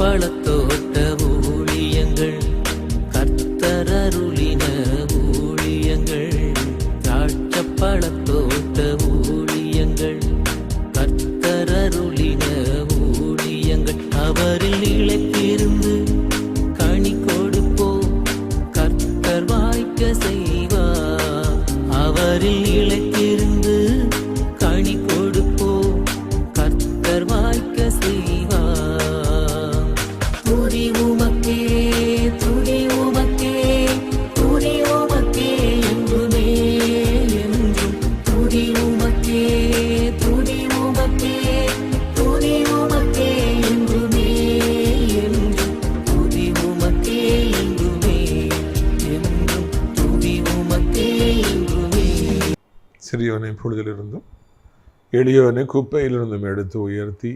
பழத்தோட்ட ஊழியங்கள், கர்த்தரருளின ஊழியங்கள். திராட்சை பழத்தோட்ட ஊழியங்கள், கர்த்தரருளின ஊழியங்கள். அவரில் இழைத்திருந்து கனி கொடுப்போம், கர்த்தர் வாய்க்க செய்வார். அவரில் இழைத்திருந்து கனி கொடுப்போம், கர்த்தர் வாய்க்க செய்வார். துதி உமக்கே, துதி உமக்கே, துதி உமக்கே என்றுமே என்றும். துதி உமக்கே, துதி உமக்கே, துதி உமக்கே என்றுமே என்றும். துதி உமக்கே என்றுமே என்றும். துதி உமக்கே என்றுமே. சிறியவனை பொழுதிலிருந்தும் எளியவனை குப்பையிலிருந்தும் எடுத்து உயர்த்தி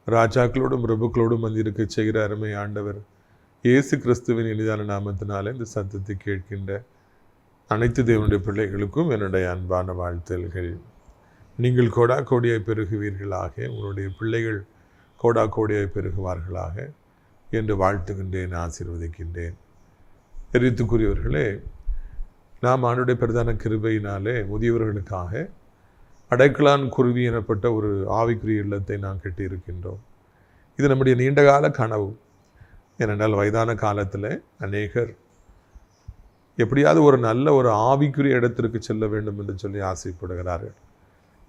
ராஜாக்களோடும் பிரபுக்களோடும் வந்திருக்க செய்கிற அருமை ஆண்டவர் இயேசு கிறிஸ்துவின் இனிதான நாமத்தினாலே இந்த சத்தத்தை கேட்கின்ற அனைத்து தேவனுடைய பிள்ளைகளுக்கும் என்னுடைய அன்பான வாழ்த்தல்கள். நீங்கள் கோடா கோடியாய் பெருகுவீர்களாக, உங்களுடைய பிள்ளைகள் கோடா கோடியாய் பெருகுவார்களாக என்று வாழ்த்துகின்றேன், ஆசீர்வதிக்கின்றேன். எரித்துக்குரியவர்களே, நாம் ஆண்டுடைய பிரதான கிருபையினாலே முதியவர்களுக்காக அடைக்கலான் குருவி எனப்பட்ட ஒரு ஆவிக்குரிய இல்லத்தை நாம் கட்டியிருக்கின்றோம். இது நம்முடைய நீண்டகால கனவு. ஏனென்றால் வயதான காலத்தில் அநேகர் எப்படியாவது ஒரு நல்ல ஒரு ஆவிக்குரிய இடத்திற்கு செல்ல வேண்டும் என்று சொல்லி ஆசைப்படுகிறார்கள்.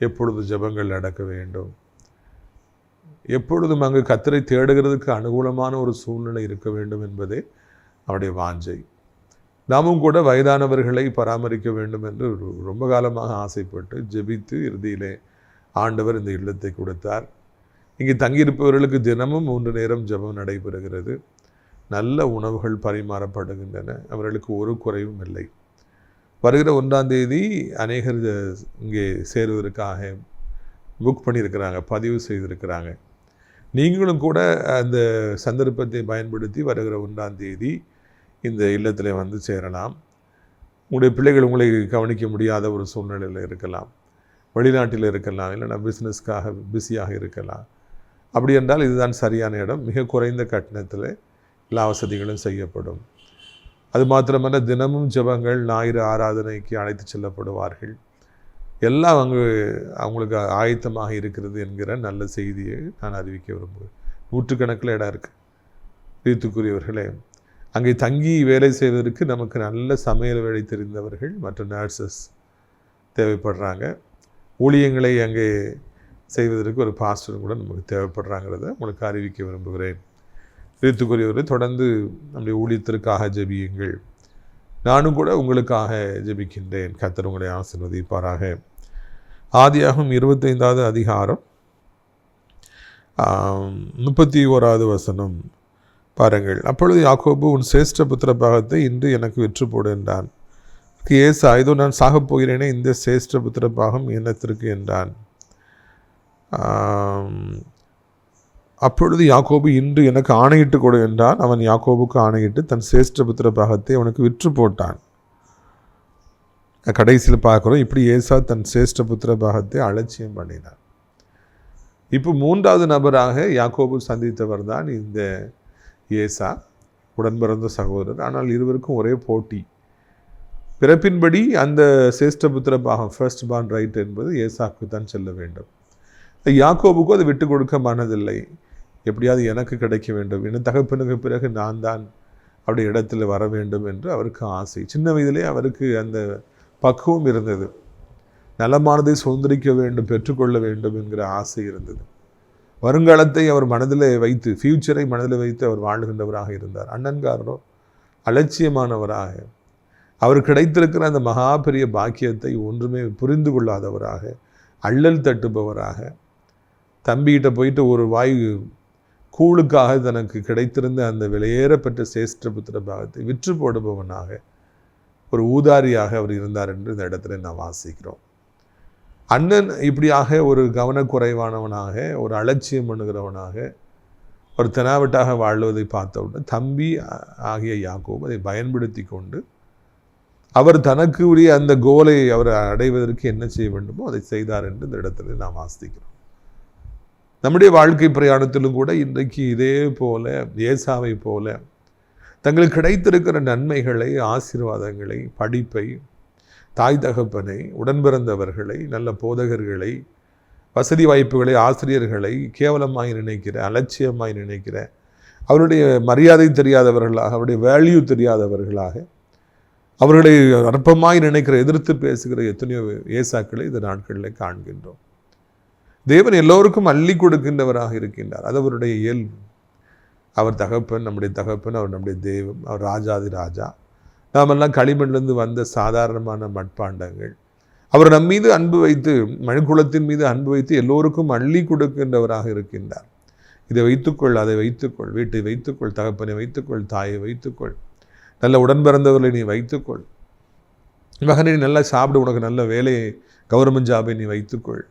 எப்பொழுது ஜெபங்கள் நடக்க வேண்டும், எப்பொழுதும் அங்கு கர்த்தரை தேடுகிறதுக்கு அனுகூலமான ஒரு சூழ்நிலை இருக்க வேண்டும் என்பதே அவருடைய வாஞ்சை. நாமும் கூட வயதானவர்களை பராமரிக்க வேண்டும் என்று ரொம்ப காலமாக ஆசைப்பட்டு ஜெபித்து இறுதியிலே ஆண்டவர் இந்த இல்லத்தை கொடுத்தார். இங்கே தங்கியிருப்பவர்களுக்கு தினமும் 3 நேரம் ஜெபம் நடைபெறுகிறது. நல்ல உணவுகள் பரிமாறப்படுகின்றன. அவர்களுக்கு ஒரு குறைவும் இல்லை. வருகிற 1ஆம் தேதி அநேகர் இங்கே சேருவதற்காக புக் பண்ணியிருக்கிறாங்க, பதிவு செய்திருக்கிறாங்க. நீங்களும் கூட அந்த சந்தர்ப்பத்தை பயன்படுத்தி வருகிற 1ஆம் தேதி இந்த இல்லத்தில் வந்து சேரலாம். உங்களுடைய பிள்ளைகள் உங்களை கவனிக்க முடியாத ஒரு சூழ்நிலையில் இருக்கலாம், வெளிநாட்டில் இருக்கலாம், இல்லைன்னா பிஸ்னஸ்க்காக பிஸியாக இருக்கலாம். அப்படி என்றால் இதுதான் சரியான இடம். மிக குறைந்த கட்டணத்தில் எல்லா வசதிகளும் செய்யப்படும். அது மாத்திரமல்ல, தினமும் ஜெபங்கள், ஞாயிறு ஆராதனைக்கு அழைத்து செல்லப்படுவார்கள். எல்லாம் அவங்களுக்கு ஆயத்தமாக இருக்கிறது என்கிற நல்ல செய்தியை நான் அறிவிக்க விரும்புகிறேன். 100கணக்கில் இடம் இருக்குது. தீர்த்துக்குரியவர்களே, அங்கே தங்கி வேலை செய்வதற்கு நமக்கு நல்ல சமையல் வேலை தெரிந்தவர்கள் மற்றும் நர்சஸ் தேவைப்படுறாங்க. ஊழியங்களை அங்கே செய்வதற்கு ஒரு பாஸ்டர் கூட நமக்கு தேவைப்படுறாங்கிறத உங்களுக்கு அறிவிக்க விரும்புகிறேன். தீர்த்துக்குரியவரை தொடர்ந்து நம்முடைய ஊழியத்திற்காக ஜெபியுங்கள். நானும் கூட உங்களுக்காக ஜெபிக்கின்றேன். கர்த்தர் உங்களை ஆசீர்வதிப்பாராக. ஆதியாகமம் 25வது அதிகாரம் 31வது வசனம் பாருங்கள். அப்பொழுது யாக்கோபு, உன் சிரேஷ்ட புத்திர பாகத்தை இன்று எனக்கு விற்று போடு என்றான். ஏசா, இதோ நான் சாகப் போகிறேனே, இந்த சிரேஷ்ட புத்திர பாகம் என்னத்திற்கு என்றான். அப்பொழுது யாக்கோபு, இன்று எனக்கு ஆணையிட்டு கொடு என்றான். அவன் யாக்கோபுக்கு ஆணையிட்டு தன் சிரேஷ்ட புத்திர பாகத்தை அவனுக்கு விற்று போட்டான். கடைசியில் பார்க்குறோம், இப்படி ஏசா தன் சிரேஷ்ட புத்திர பாகத்தை அலட்சியம் பண்ணினான். இப்போ 3வது நபராக யாக்கோபு சந்தித்தவர் தான் இந்த ஏசா, உடன் பிறந்த சகோதரர். ஆனால் இருவருக்கும் ஒரே போட்டி. பிறப்பின்படி அந்த சிரேஷ்டபுத்திர பாகம், ஃபர்ஸ்ட் பார்ன் ரைட் என்பது ஏசாவுக்கு தான் செல்ல வேண்டும். யாக்கோபுக்கும் அதை விட்டு கொடுக்க மனதில்லை. எப்படியாவது எனக்கு கிடைக்க வேண்டும், என் தகப்பனுக்கு பிறகு நான் தான் அப்படி இடத்துல வர வேண்டும் என்று அவருக்கு ஆசை. சின்ன வயதிலே அவருக்கு அந்த பக்குவம் இருந்தது. நலமானதை சுதந்திரிக்க வேண்டும், பெற்றுக்கொள்ள வேண்டும் என்கிற ஆசை இருந்தது. வருங்காலத்தை அவர் மனதில் வைத்து, ஃப்யூச்சரை மனதில் வைத்து அவர் வாழ்கின்றவராக இருந்தார். அண்ணன்காரரோ அலட்சியமானவராக, அவர் கிடைத்திருக்கிற அந்த மகா பெரிய பாக்கியத்தை ஒன்றுமே புரிந்து கொள்ளாதவராக, அள்ளல் தட்டுபவராக, தம்பிகிட்ட போயிட்டு ஒரு வாய் கூழுக்காக தனக்கு கிடைத்திருந்த அந்த விலையேறப்பட்ட சிரேஷ்ட புத்திர பாகத்தை விற்று போடுபவனாக, ஒரு ஊதாரியாக அவர் இருந்தார் என்று இந்த இடத்துல நாம் வாசிக்கிறோம். அண்ணன் இப்படியாக ஒரு கவனக்குறைவானவனாக, ஒரு அலட்சியம் பண்ணுகிறவனாக, ஒரு தெனாவட்டாக வாழ்வதை பார்த்தவுடன் தம்பி ஆகிய யாக்கோபு அதை பயன்படுத்தி கொண்டு அவர் தனக்கு உரிய அந்த கோலை அவர் அடைவதற்கு என்ன செய்ய வேண்டுமோ அதை செய்தார் என்று இந்த இடத்துல நாம் வாசிக்கிறோம். நம்முடைய வாழ்க்கை பிரயாணத்திலும் கூட இன்றைக்கு இதே போல ஏசாவை போல தங்களுக்கு கிடைத்திருக்கிற நன்மைகளை, ஆசீர்வாதங்களை, படிப்பை, தாய் தகப்பனை, உடன்பிறந்தவர்களை, நல்ல போதகர்களை, வசதி வாய்ப்புகளை, ஆசிரியர்களை கேவலமாய் நினைக்கிற, அலட்சியமாய் நினைக்கிற, அவருடைய மரியாதை தெரியாதவர்களாக, அவருடைய வேல்யூ தெரியாதவர்களாக, அவர்களை அற்பமாய் நினைக்கிற, எதிர்த்து பேசுகிற எத்தனையோ ஏசாக்களை இந்த நாட்களில் காண்கின்றோம். தேவன் எல்லோருக்கும் அள்ளி கொடுக்கின்றவராக இருக்கின்றார். அது அவருடைய இயல்பு. அவர் தகப்பன், நம்முடைய தகப்பன், அவர் நம்முடைய தெய்வம், அவர் ராஜாதி ராஜா. நாமெல்லாம் களிமண்ணிலிருந்து வந்த சாதாரணமான மட்பாண்டங்கள். அவர் நம் மீது அன்பு வைத்து, மனுக்குலத்தின் மீது அன்பு வைத்து எல்லோருக்கும் அள்ளி கொடுக்கின்றவராக இருக்கின்றார். இதை வைத்துக்கொள், அதை வைத்துக்கொள், வீட்டை வைத்துக்கொள், தகப்பனை வைத்துக்கொள், தாயை வைத்துக்கொள், நல்ல உடன்பிறந்தவர்களை நீ வைத்துக்கொள், மகனை நீ நல்லா சாப்பிடு, உனக்கு நல்ல வேலையை, கவர்மெண்ட் ஜாபை நீ வைத்துக்கொள்,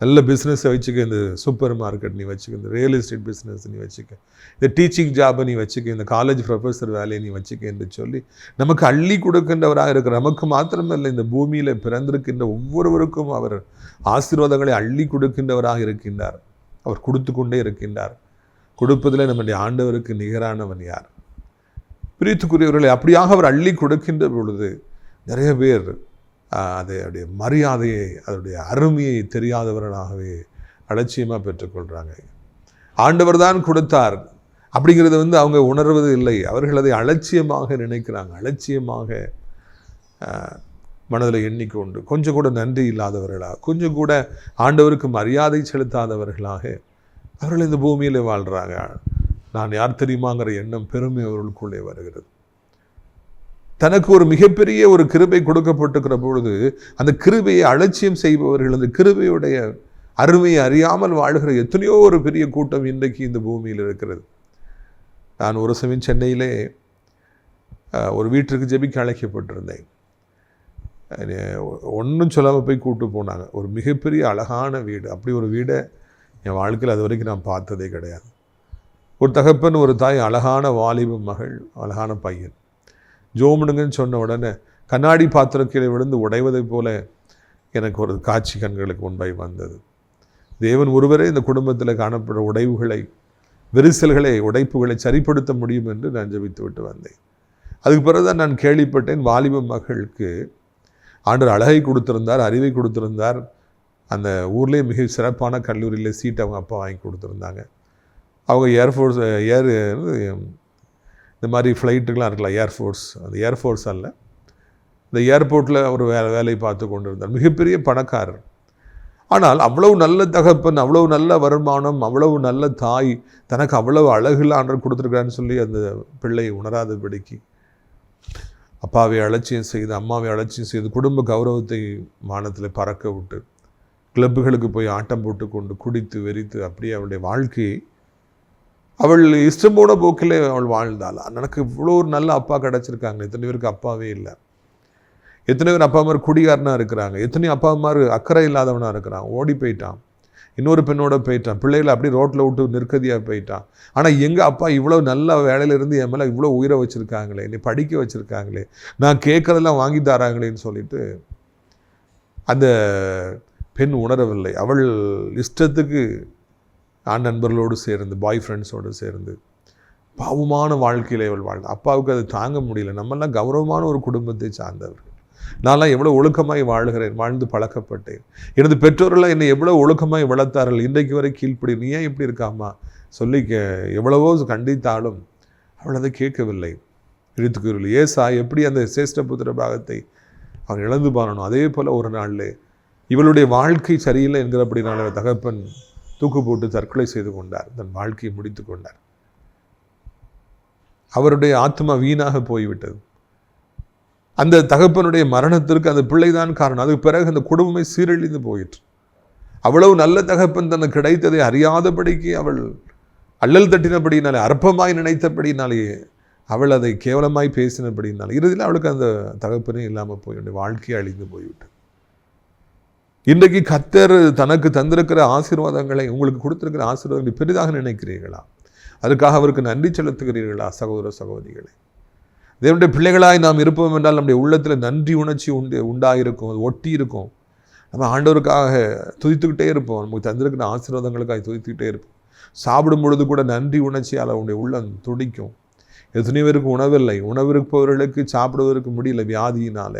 நல்ல பிஸ்னஸை வச்சுக்க, இந்த சூப்பர் மார்க்கெட் நீ வச்சுக்க, இந்த ரியல் எஸ்டேட் பிஸ்னஸ் நீ வச்சுக்க, இந்த டீச்சிங் ஜாபை நீ வச்சுக்க, இந்த காலேஜ் ப்ரொஃபஸர் வேலையை நீ வச்சுக்க என்று சொல்லி நமக்கு அள்ளி கொடுக்கின்றவராக இருக்கிற, நமக்கு மாத்திரமல்ல இந்த பூமியில் பிறந்திருக்கின்ற ஒவ்வொருவருக்கும் அவர் ஆசீர்வாதங்களை அள்ளி கொடுக்கின்றவராக இருக்கின்றார். அவர் கொடுத்து கொண்டே இருக்கின்றார். கொடுப்பதில் நம்முடைய ஆண்டவருக்கு நிகரானவன் யார்? பிரித்துக்குரியவர்களை அப்படியாக அவர் அள்ளி கொடுக்கின்ற பொழுது நிறைய பேர் அதோடைய மரியாதையை, அதோடைய அருமையை தெரியாதவர்களாகவே அலட்சியமாக பெற்றுக்கொள்கிறாங்க. ஆண்டவர் தான் கொடுத்தார் அப்படிங்கிறத அவங்க உணர்வது இல்லை. அவர்கள் அதை அலட்சியமாக நினைக்கிறாங்க. அலட்சியமாக மனதில் எண்ணிக்கொண்டு கொஞ்சம் கூட நன்றி இல்லாதவர்களாக, கொஞ்சம் கூட ஆண்டவருக்கு மரியாதை செலுத்தாதவர்களாக அவர்கள் இந்த பூமியில் வாழ்கிறாங்க. நான் யார் தெரியுமாங்கிற எண்ணம், பெருமை அவர்களுக்குள்ளே வருகிறது. தனக்கு ஒரு மிகப்பெரிய ஒரு கிருபை கொடுக்கப்பட்டிருக்கிற பொழுது அந்த கிருபையை அலட்சியம் செய்பவர்கள், அந்த கிருபையுடைய அருமையை அறியாமல் வாழ்கிற எத்தனையோ ஒரு பெரிய கூட்டம் இன்றைக்கு இந்த பூமியில் இருக்கிறது. நான் ஒரு சமயம் சென்னையிலே ஒரு வீட்டிற்கு ஜெபிக்க அழைக்கப்பட்டிருந்தேன். ஒன்றும் சொல்லாமல் போய் கூப்பிட்டு போனாங்க. ஒரு மிகப்பெரிய அழகான வீடு. அப்படி ஒரு வீடை என் வாழ்க்கையில் அது வரைக்கும் நான் பார்த்ததே கிடையாது. ஒரு தகப்பன், ஒரு தாய், அழகான வாலிப மகள், அழகான பையன். ஜோமுனுங்கன்னு சொன்ன உடனே கண்ணாடி பாத்திரம் கீழே விழுந்து உடைவதை போல எனக்கு ஒரு காட்சி கண்களுக்கு முன்பாய் வந்தது. தேவன் ஒருவரே இந்த குடும்பத்தில் காணப்படுற உடைவுகளை, விரிசல்களை, உடைப்புகளை சரிப்படுத்த முடியும் என்று நான் ஜெபித்து விட்டு வந்தேன். அதுக்கு பிறகுதான் நான் கேள்விப்பட்டேன், வாலிப மகளுக்கு ஆண்டவர் அழகை கொடுத்திருந்தார், அறிவை கொடுத்திருந்தார். அந்த ஊர்லேயே மிக சிறப்பான கல்லூரியில் சீட் அவங்க அப்பா வாங்கி கொடுத்துருந்தாங்க. அவங்க ஏர்ஃபோர்ஸ் இந்த மாதிரி ஃப்ளைட்டுக்கெலாம் இருக்கலாம், ஏர்ஃபோர்ஸ், அந்த ஏர்ஃபோர்ஸ் அல்ல, இந்த ஏர்போர்ட்டில் ஒரு வேலை பார்த்து கொண்டு இருந்தார். மிகப்பெரிய பணக்காரர். ஆனால் அவ்வளவு நல்ல தகப்பன், அவ்வளவு நல்ல வருமானம், அவ்வளவு நல்ல தாய், தனக்கு அவ்வளவு அழகுல ஆண்டவர் கொடுத்துருக்கான்னு சொல்லி அந்த பிள்ளை உணராதபடிக்கு அப்பாவை அலட்சியம் செய்து, அம்மாவை அலட்சியம் செய்து, குடும்ப கௌரவத்தை வானத்தில் பறக்க விட்டு, கிளப்புகளுக்கு போய் ஆட்டம் போட்டு கொண்டு குடித்து வெறித்து அப்படியே அவளுடைய வாழ்க்கையை அவள் இஷ்டம் போன போக்கிலே அவள் வாழ்ந்தாள். எனக்கு இவ்வளோ ஒரு நல்ல அப்பா கிடச்சிருக்காங்க. எத்தனை பேருக்கு அப்பாவே இல்லை. எத்தனை பேர் அப்பா அம்மா குடிகாரனாக இருக்கிறாங்க. எத்தனையோ அப்பா அம்மா அக்கறை இல்லாதவனாக இருக்கிறான். ஓடி போயிட்டான், இன்னொரு பெண்ணோட போயிட்டான், பிள்ளைகளை அப்படியே ரோட்டில் விட்டு நிற்கதியாக போயிட்டான். ஆனால் எங்கள் அப்பா இவ்வளோ நல்ல வேலையிலேருந்து என் மேலே இவ்வளோ உயிரை வச்சுருக்காங்களே, என்னை படிக்க வச்சுருக்காங்களே, நான் கேட்குறதெல்லாம் வாங்கி தராங்களேன்னு சொல்லிட்டு அந்த பெண் உணரவில்லை. அவள் இஷ்டத்துக்கு ஆண் நண்பர்களோடு சேர்ந்து, பாய் ஃப்ரெண்ட்ஸோடு சேர்ந்து பாவமான வாழ்க்கையில் அவள் வாழ்ந்தாள். அப்பாவுக்கு அது தாங்க முடியல. நம்மெல்லாம் கௌரவமான ஒரு குடும்பத்தை சார்ந்தவர்கள். நான்லாம் எவ்வளோ ஒழுக்கமாய் வாழ்கிறேன், வாழ்ந்து பழக்கப்பட்டேன். எனது பெற்றோர்கள்லாம் என்னை எவ்வளோ ஒழுக்கமாய் வளர்த்தார்கள், இன்றைக்கு வரை கீழ்ப்படி, நீ ஏன் இப்படி இருக்காமா சொல்லி எவ்வளவோ கண்டித்தாலும் அவள் அதை கேட்கவில்லை. இழுத்துக்குரியல் ஏசா எப்படி அந்த சேஷ்டபுத்திர பாகத்தை அவன் இழந்து பாரணும், அதே போல் ஒரு நாளில் இவளுடைய வாழ்க்கை சரியில்லை என்கிறபடினால தகப்பன் தூக்கு போட்டு தற்கொலை செய்து கொண்டார், தன் வாழ்க்கையை முடித்து கொண்டார். அவருடைய ஆத்மா வீணாக போய்விட்டது. அந்த தகப்பனுடைய மரணத்திற்கு அந்த பிள்ளைதான் காரணம். அதுக்கு பிறகு அந்த குடும்பமே சீரழிந்து போயிற்று. அவ்வளவு நல்ல தகப்பன் தனக்கு கிடைத்ததை அறியாதபடிக்கு அவள் அல்லல் தட்டினபடினாலே, அற்பமாய் நினைத்தபடினாலே, அவள் அதை கேவலமாய் பேசினபடினாலே இறுதியில் அவளுக்கு அந்த தகப்பனே இல்லாமல் போய் வாழ்க்கையை அழிந்து போய்விட்டது. இன்றைக்கு கர்த்தர் தனக்கு தந்திருக்கிற ஆசீர்வாதங்களை, உங்களுக்கு கொடுத்திருக்கிற ஆசீர்வாதங்களை பெரிதாக நினைக்கிறீர்களா? அதுக்காக அவருக்கு நன்றி செலுத்துகிறீர்களா? சகோதர சகோதரிகளை, தேவனுடைய பிள்ளைகளாய் நாம் இருப்போம் என்றால் நம்முடைய உள்ளத்தில் நன்றி உணர்ச்சி உண்டாயிருக்கும், அது ஒட்டி இருக்கும். நம்ம ஆண்டவருக்காக துதித்துக்கிட்டே இருப்போம். நமக்கு தந்திருக்கிற ஆசீர்வாதங்களுக்காக துதித்துக்கிட்டே இருப்போம். சாப்பிடும் பொழுது கூட நன்றி உணர்ச்சியால் அவனுடைய உள்ளம் துடிக்கும். எத்தனை பேருக்கு உணவில்லை, உணவிருப்பவர்களுக்கு சாப்பிடுவதற்கு முடியல வியாதியினால.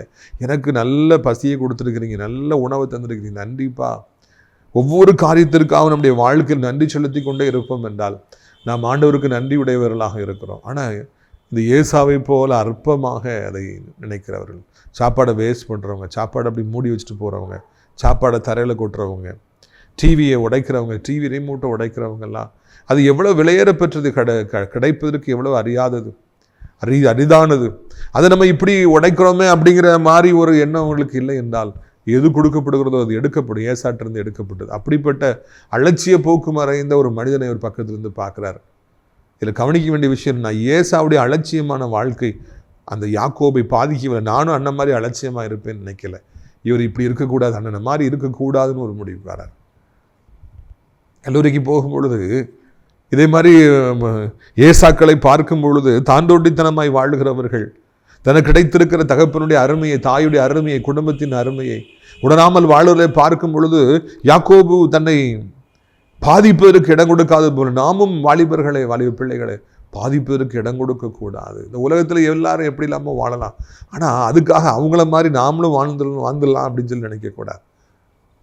எனக்கு நல்ல பசியை கொடுத்துருக்கிறீங்க, நல்ல உணவை தந்திருக்கிறீங்க, நன்றிப்பா. ஒவ்வொரு காரியத்திற்காக நம்முடைய வாழ்க்கையில் நன்றி செலுத்தி கொண்டே இருப்போம் என்றால் நாம் ஆண்டவருக்கு நன்றி உடையவர்களாக இருக்கிறோம். ஆனால் இந்த ஏசாவை போல அற்பமாக அதை நினைக்கிறவர்கள், சாப்பாடை வேஸ்ட் பண்ணுறவங்க, சாப்பாடை அப்படி மூடி வச்சுட்டு போகிறவங்க, சாப்பாடை தரையில் கொட்டுறவங்க, டிவியை உடைக்கிறவங்க, டிவி ரிமோட்டை உடைக்கிறவங்கெல்லாம், அது எவ்வளோ விலையேற பெற்றது, கிடைப்பதற்கு எவ்வளோ அரிதானது. அதை நம்ம இப்படி உடைக்கிறோமே அப்படிங்கிற மாதிரி ஒரு எண்ணம் அவங்களுக்கு இல்லை என்றால் எது கொடுக்கப்படுகிறதோ அது எடுக்கப்படும். ஏசாட்டிருந்து எடுக்கப்பட்டது. அப்படிப்பட்ட அலட்சிய போக்கு மறைந்த ஒரு மனிதனை ஒரு பக்கத்திலிருந்து பார்க்குறாரு. இதில் கவனிக்க வேண்டிய விஷயம், நான் ஏசாவுடைய அலட்சியமான வாழ்க்கை அந்த யாக்கோபை பாதிக்கவில்லை. நானும் அண்ணன் மாதிரி அலட்சியமாக இருப்பேன்னு நினைக்கல. இவர் இப்படி இருக்கக்கூடாது, அண்ணனை மாதிரி இருக்கக்கூடாதுன்னு ஒரு முடிவு வரார். கல்லூரிக்கு போகும் பொழுது இதே மாதிரி ஏசாக்களை பார்க்கும் பொழுது தாண்டோட்டித்தனமாய் வாழுகிறவர்கள், தனக்கு கிடைத்திருக்கிற தகப்பனுடைய அருமையை, தாயுடைய அருமையை, குடும்பத்தின் அருமையை உணராமல் வாழ்வதை பார்க்கும் பொழுது யாக்கோபு தன்னை பாதிப்பதற்கு இடம் கொடுக்காத போல நாமும் வாலிப பிள்ளைகளை பாதிப்பதற்கு இடம் கொடுக்கக்கூடாது. இந்த உலகத்தில் எல்லாரும் எப்படி இல்லாமல் வாழலாம், ஆனால் அதுக்காக அவங்கள மாதிரி நாமளும் வாழ்ந்துடலாம் அப்படின்னு சொல்லி நினைக்கக்கூடாது.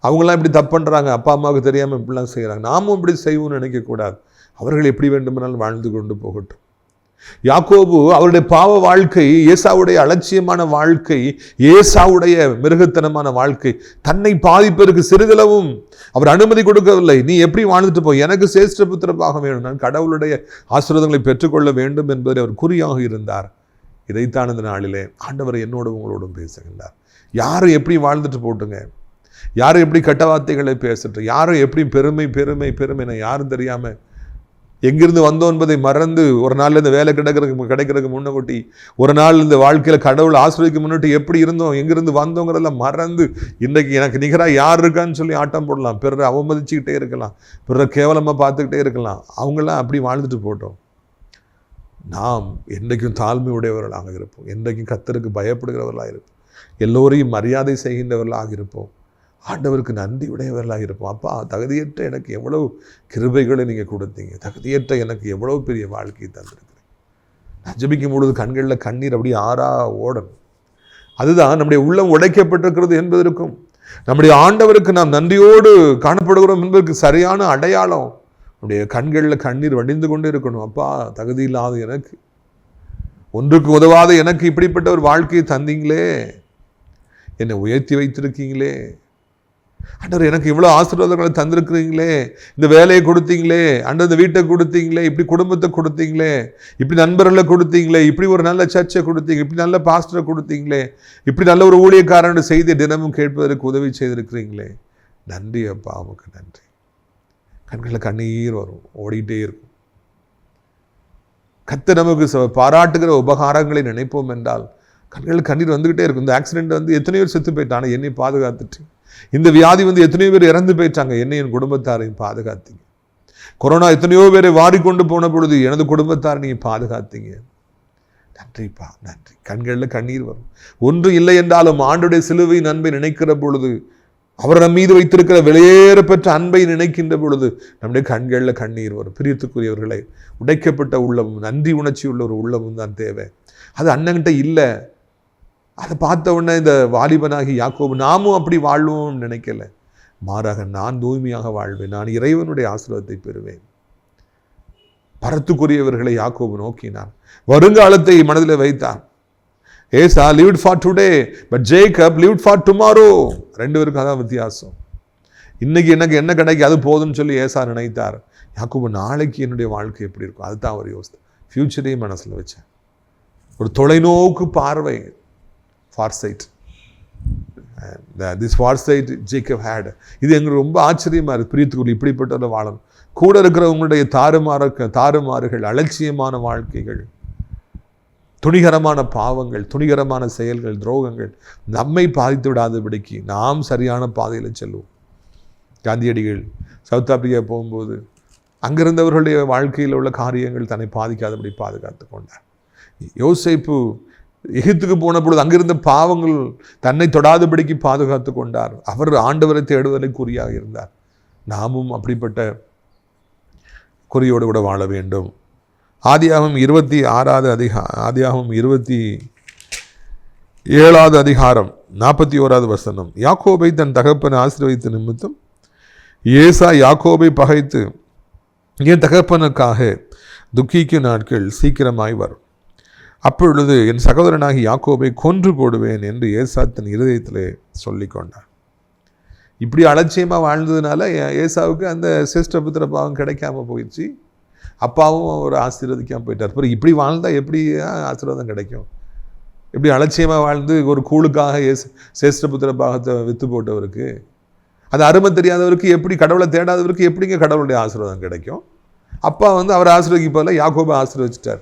அவங்களாம் இப்படி தப்பு பண்ணுறாங்க, அப்பா அம்மாவுக்கு தெரியாமல் இப்படிலாம் செய்கிறாங்க, நாமும் இப்படி செய்வோம்னு நினைக்கக்கூடாது. அவர்கள் எப்படி வேண்டுமானாலும் வாழ்ந்து கொண்டு போகட்டும். யாக்கோபு அவருடைய பாவ வாழ்க்கை, ஏசாவுடைய அலட்சியமான வாழ்க்கை, ஏசாவுடைய மிருகத்தனமான வாழ்க்கை தன்னை பாதிப்பதற்கு சிறிதளவும் அவர் அனுமதி கொடுக்கவில்லை. நீ எப்படி வாழ்ந்துட்டு போ, எனக்கு சேஷ்ட புத்திரமாக வேணும், நான் கடவுளுடைய ஆசீர்வாதங்களை பெற்றுக்கொள்ள வேண்டும் என்பதில் அவர் குறியாக இருந்தார். இதைத்தான் இந்த நாளிலே ஆண்டவர் என்னோடு உங்களோடும் பேசுகின்றார். யாரும் எப்படி வாழ்ந்துட்டு போட்டுங்க, யாரும் எப்படி கெட்ட வார்த்தைகளை பேசட்டும், யாரும் எப்படி பெருமை பெருமை பெருமை யாரும் தெரியாமல் எங்கிருந்து வந்தோம் என்பதை மறந்து, ஒரு நாள் இந்த வேலை கிடைக்கிறதுக்கு முன்னகொட்டி, ஒரு நாள் இந்த வாழ்க்கையில் கடவுள் ஆசிரியருக்கு முன்னிட்டு எப்படி இருந்தோம், எங்கிருந்து வந்தோங்கிறதெல்லாம் மறந்து இன்றைக்கு எனக்கு நிகராக யார் இருக்கான்னு சொல்லி ஆட்டம் போடலாம், பிறரை அவமதிச்சுக்கிட்டே இருக்கலாம், பிறரை கேவலமாக பார்த்துக்கிட்டே இருக்கலாம். அவங்களாம் அப்படி வாழ்ந்துட்டு போட்டோம். நாம் என்றைக்கும் தாழ்மை உடையவர்களாக இருப்போம், என்றைக்கும் கர்த்தருக்கு பயப்படுகிறவர்களாக இருப்போம், எல்லோரையும் மரியாதை செய்கின்றவர்களாக இருப்போம், ஆண்டவருக்கு நன்றி உடையவர்களாக இருப்போம். அப்பா, தகுதியற்ற எனக்கு எவ்வளவு கிருபைகளை நீங்கள் கொடுத்தீங்க, தகுதியற்ற எனக்கு எவ்வளவு பெரிய வாழ்க்கையை தந்திருக்கிறேன். நான் ஜெபிக்கும் பொழுது கண்களில் கண்ணீர் அப்படியே ஆறா ஓடணும். அதுதான் நம்முடைய உள்ளம் உடைக்கப்பட்டிருக்கிறது என்பதற்கும், நம்முடைய ஆண்டவருக்கு நாம் நன்றியோடு காணப்படுகிறோம் என்பதற்கு சரியான அடையாளம். நம்முடைய கண்களில் கண்ணீர் வடிந்து கொண்டு இருக்கணும். அப்பா, தகுதி இல்லாத எனக்கு, ஒன்றுக்கு உதவாத எனக்கு இப்படிப்பட்ட ஒரு வாழ்க்கையை தந்தீங்களே, என்னை உயர்த்தி வைத்திருக்கீங்களே, ஆண்டவர் எனக்கு இவ்வளோ ஆசீர்வாதங்களை தந்திருக்கிறீங்களே, இந்த வேலையை கொடுத்தீங்களே, ஆண்டவர் இந்த வீட்டை கொடுத்தீங்களே, இப்படி குடும்பத்தை கொடுத்தீங்களே, இப்படி நண்பர்களை கொடுத்தீங்களே, இப்படி ஒரு நல்ல சர்ச்சை கொடுத்தீங்க, இப்படி நல்ல பாஸ்டரை கொடுத்தீங்களே, இப்படி நல்ல ஒரு ஊழியக்காரன் செய்தியை தினமும் கேட்பதற்கு உதவி செய்திருக்கிறீங்களே, நன்றி அப்பா, உமக்கு நன்றி. கண்களில் கண்ணீர் வரும், ஓடிட்டே இருக்கும். கர்த்தர் நமக்கு பாராட்டுகிற உபகாரங்களை நினைப்போம் என்றால் கண்களில் கண்ணீர் வந்துக்கிட்டே இருக்கும். இந்த ஆக்சிடென்ட் வந்து எத்தனையோ பேர் செத்து போயிட்டாங்க, என்னை பாதுகாத்துட்டு. இந்த வியாதி வந்து எத்தனையோ பேர் இறந்து போயிட்டாங்க, என்னை என் குடும்பத்தாரையும் பாதுகாத்தீங்க. கொரோனா எத்தனையோ பேரை வாரிக்கொண்டு போன பொழுது எனது குடும்பத்தாரை நீங்கள் பாதுகாத்தீங்க. நன்றிப்பா, நன்றி. கண்களில் கண்ணீர் வரும். ஒன்று இல்லை என்றாலும் ஆண்டுடைய சிலுவையின் அன்பை நினைக்கிற பொழுது, அவர் நம் மீது வைத்திருக்கிற வெளியேற பெற்ற அன்பை நினைக்கின்ற பொழுது நம்முடைய கண்களில் கண்ணீர் வரும். பிரியத்துக்குரியவர்களை, உடைக்கப்பட்ட உள்ளமும் நன்றி உணர்ச்சி உள்ள ஒரு உள்ளமும் தான் தேவை. அது அண்ணன்கிட்ட இல்லை. அதை பார்த்த உடனே இந்த வாலிபனாகி யாக்கோபு நாமும் அப்படி வாழ்வோம்னு நினைக்கல, மாறாக நான் தூய்மையாக வாழ்வேன், நான் இறைவனுடைய ஆசீர்வாதத்தை பெறுவேன். பரத்துக்குரியவர்களை யாக்கோபு நோக்கினான், வருங்காலத்தை மனதில் வைத்தான். ஏசா lived for today, but Jacob lived for tomorrow. ரெண்டு பேருக்கும் அதான் வித்தியாசம். இன்னைக்கு எனக்கு என்ன கிடைக்கும் அது போதும்னு சொல்லி ஏசா நினைத்தார். யாக்கோபு நாளைக்கு என்னுடைய வாழ்க்கை எப்படி இருக்கும் அதுதான் அவர் யோசித்தார். ஃபியூச்சரையும் மனசில் வச்சேன். ஒரு தொலைநோக்கு பார்வை, foresight. This foresight Jacob had. இது எங்களுக்கு ரொம்ப ஆச்சரியமாக இருக்குது. பிரியத்துக்குள்ள இப்படிப்பட்ட வாழணும். கூட இருக்கிறவங்களுடைய தாறுமாறுகள், அலட்சியமான வாழ்க்கைகள், துணிகரமான பாவங்கள், துணிகரமான செயல்கள், துரோகங்கள் நம்மை பாதித்து விடாதபடிக்கு நாம் சரியான பாதையில் செல்வோம். காந்தியடிகள் சவுத் ஆப்பிரிக்கா போகும்போது அங்கிருந்தவர்களுடைய வாழ்க்கையில் உள்ள காரியங்கள் தன்னை பாதிக்காதபடி பாதுகாத்து கொண்டார். யோசேப்பு எகிப்துக்கு போன பொழுது அங்கிருந்த பாவங்கள் தன்னை தொடாதபடிக்கு பாதுகாத்து கொண்டார். அவர் ஆண்டவரை தேடுதலை குறியாக இருந்தார். நாமும் அப்படிப்பட்ட குறியோடு கூட வாழ வேண்டும். ஆதியாகமம் 27வது அதிகாரம் 41வது வசனம். யாக்கோபை தன் தகப்பனை ஆசீர்வதித்த நிமித்தம் ஏசா யாக்கோபை பகைத்து என் தகப்பனுக்காக துக்கிக்கும் நாட்கள் சீக்கிரமாய் வரும். அப்பொழுது என் சகோதரனாகி யாக்கோபை கொன்று போடுவேன் என்று ஏசா தன் இருதயத்திலே சொல்லி கொண்டார். இப்படி அலட்சியமாக வாழ்ந்ததுனால ஏசாவுக்கு அந்த சிரேஷ்டபுத்திர பாவம் கிடைக்காம போயிடுச்சு. அப்பாவும் அவர் ஆசீர்வதிக்காமல் போயிட்டார். அப்புறம் இப்படி வாழ்ந்தால் எப்படி ஆசீர்வாதம் கிடைக்கும்? இப்படி அலட்சியமாக வாழ்ந்து ஒரு கூழுக்காக சிரேஷ்டபுத்திர பாகத்தை விற்று போட்டவருக்கு, அது அருமை தெரியாதவருக்கு, எப்படி கடவுளை தேடாதவருக்கு எப்படிங்க கடவுளுடைய ஆசீர்வாதம் கிடைக்கும்? அப்பா அவர் ஆசீர்வதிக்கு போல யாக்கோபை ஆசீர்வதிச்சிட்டார்.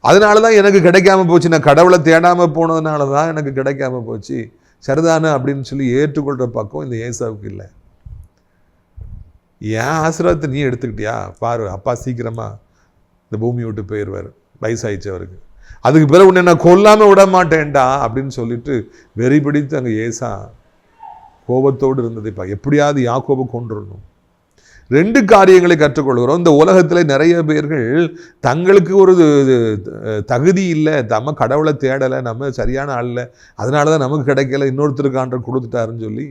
அதனால தான் எனக்கு கிடைக்காம போச்சு. நான் கடவுளை தேடாமல் போனதுனால தான் எனக்கு கிடைக்காம போச்சு. சரிதானே அப்படின்னு சொல்லி ஏற்றுக்கொள்கிற பக்கம் இந்த ஏசாவுக்கு இல்லை. ஏன் ஆசீர்வாதத்தை நீ எடுத்துக்கிட்டியா பாரு, அப்பா சீக்கிரமாக இந்த பூமி விட்டு போயிடுவார், வயசாயிடுச்சு அவருக்கு. அதுக்கு பிறகு உன்னை நான் கொல்லாமல் விட மாட்டேன்டா அப்படின்னு சொல்லிட்டு வெறி பிடித்து அங்கே ஏசா கோபத்தோடு இருந்ததைப்பா, எப்படியாவது யாக்கோபை கொண்டுடணும். 2 காரியங்களை கற்றுக்கொள்கிறோம். இந்த உலகத்தில் நிறைய பேர்கள் தங்களுக்கு ஒரு தகுதி இல்லை, நம்ம கடவுளை தேடலை, நம்ம சரியான ஆள் இல்லை, அதனால தான் நமக்கு கிடைக்கல, இன்னொருத்தருக்கு ஆண்டவர் கொடுத்துட்டாருன்னு சொல்லி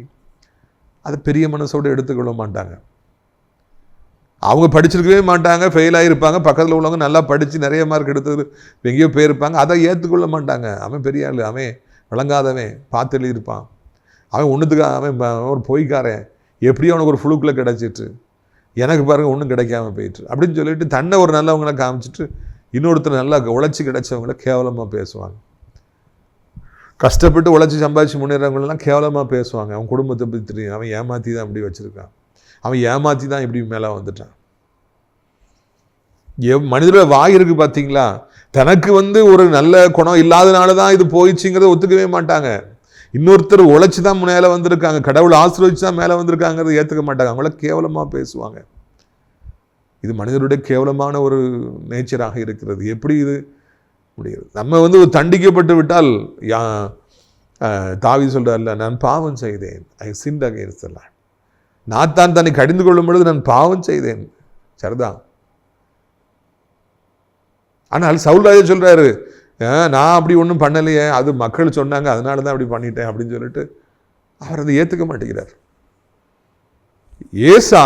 அதை பெரிய மனசோடு எடுத்துக்கொள்ள மாட்டாங்க. அவங்க படிச்சிருக்கவே மாட்டாங்க, ஃபெயில் ஆகிருப்பாங்க. பக்கத்தில் உள்ளவங்க நல்லா படித்து நிறைய மார்க் எடுத்து எங்கேயோ போயிருப்பாங்க, அதை ஏற்றுக்கொள்ள மாட்டாங்க. அவன் பெரிய ஆள், அவன் விளங்காதவன், பார்த்து எழுதியிருப்பான், அவன் ஒன்றுத்துக்கு அவன் ஒரு பொய்க்காரன், எப்படியும் அவனுக்கு ஒரு ஃப்ளூக்கில் கிடச்சிட்டு எனக்கு பாருங்கள் ஒன்றும் கிடைக்காம போயிட்டு அப்படின்னு சொல்லிட்டு தன்னை ஒரு நல்லவங்களை காமிச்சிட்டு இன்னொருத்தர் நல்லா உழைச்சி கிடைச்சவங்கள கேவலமாக பேசுவாங்க. கஷ்டப்பட்டு உழைச்சி சம்பாதிச்சு முன்னேறவங்களெல்லாம் கேவலமாக பேசுவாங்க. அவன் குடும்பத்தை பற்றி தெரியும், அவன் ஏமாற்றி தான் அப்படி வச்சுருக்கான், அவன் ஏமாற்றி தான் இப்படி மேலே வந்துட்டான். மனிதரோட வாய் இருக்குது பார்த்தீங்களா, தனக்கு ஒரு நல்ல குணம் இல்லாதனால தான் இது போயிடுச்சுங்கிறத ஒத்துக்கவே மாட்டாங்க. இன்னொருத்தர் உழைச்சி தான் மேலே வந்திருக்காங்க, கடவுள் ஆசீர்வதிச்சு தான் மேலே வந்திருக்காங்கிறத ஏற்றுக்க மாட்டாங்க, அவங்கள கேவலமாக பேசுவாங்க. இது மனிதருடைய கேவலமான ஒரு நேச்சராக இருக்கிறது. எப்படி இது முடியுது? நம்ம தண்டிக்கப்பட்டு விட்டால் தாவீது சொல்கிறார்ல, நான் பாவம் செய்தேன், ஐ சின்ட் அகைன்ஸ்ட் தி லார்ட். நான் தன்னை கடிந்து கொள்ளும் பொழுது நான் பாவம் செய்தேன். சரிதான். ஆனால் சவுல் ராஜா சொல்கிறாரு, நான் அப்படி ஒன்றும் பண்ணலையே, அது மக்கள் சொன்னாங்க அதனால தான் அப்படி பண்ணிட்டேன் அப்படின்னு சொல்லிட்டு அவர் அதை ஏற்றுக்க மாட்டேங்கிறார். ஏசா,